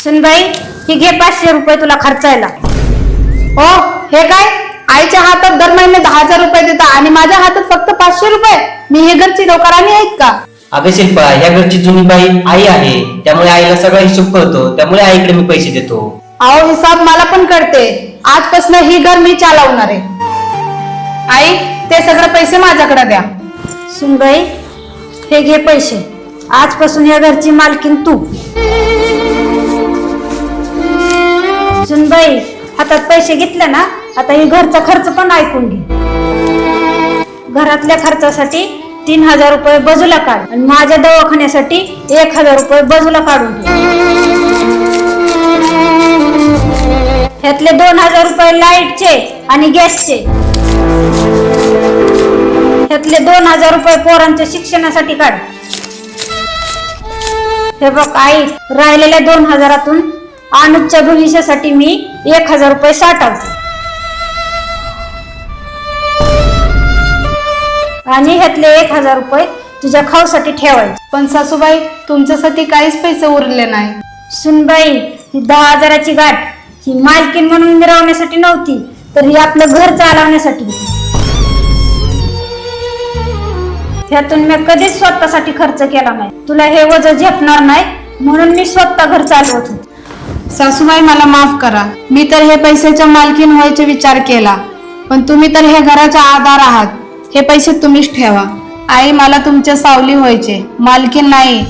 सुनबाई, ही घे 500 रुपये तुला खर्चायला. हो, हे काय? आईच्या हातात दर महिने 10,000 रुपये देता आणि माझ्या हातात फक्त 500 रुपये. मी हे घरची नोकरानी आहेत का? अगं शिल्पा, या घरची जुनी बाई आई आहे, त्यामुळे आईला सगळा हिशोब कळतो, त्यामुळे आईकडे मी पैसे देतो. अहो, हिसाब मला पण कळते. आजपासून ही घर मी चालवणार आहे. आई, ते सगळे पैसे माझ्याकडे द्या. सुनबाई, हे घे पैसे. आजपासून या घरची मालकीन तू. सुनबाई, हातात पैसे घेतले ना, आता ही घरचा खर्च पण ऐकून घे. घरातल्या खर्चासाठी 3,000 रुपये बाजूला काढ आणि माझ्या दवाखान्यासाठी 1,000 रुपये बाजूला काढून घे. ह्यातले 2,000 रुपये लाईटचे आणि गॅसचे. ह्यातले 2,000 रुपये पोरांच्या शिक्षणासाठी काढ. हे बघ आई, राहिलेल्या 2,000तून अनुजच्या भविष्यासाठी मी 1,000 रुपये साठवते आणि ह्यातले 1,000 रुपये तुझ्या खाऊसाठी ठेवायचे. पण सासूबाई, तुमच्यासाठी काहीच पैसे उरले नाही. सुनबाई, ही 10,000ची गाठ ही मालकीन म्हणून मिरवण्यासाठी नव्हती, तर ही आपलं घर चालवण्यासाठी होती. ह्यातून मी कधीच स्वतःसाठी खर्च केला नाही. तुला हे वजन झेपणार नाही म्हणून मी स्वतः घर चालवत होते. सासूबाई, मला माफ करा. मी तर हे पैशाच्या मालकीन व्हायचा विचार केला, पण तुम्ही तर हे घराचा आधार आहात. हे पैसे तुम्हीच ठेवा. आई, मला तुमच्या सावली व्हायचे, मालकीन नाही.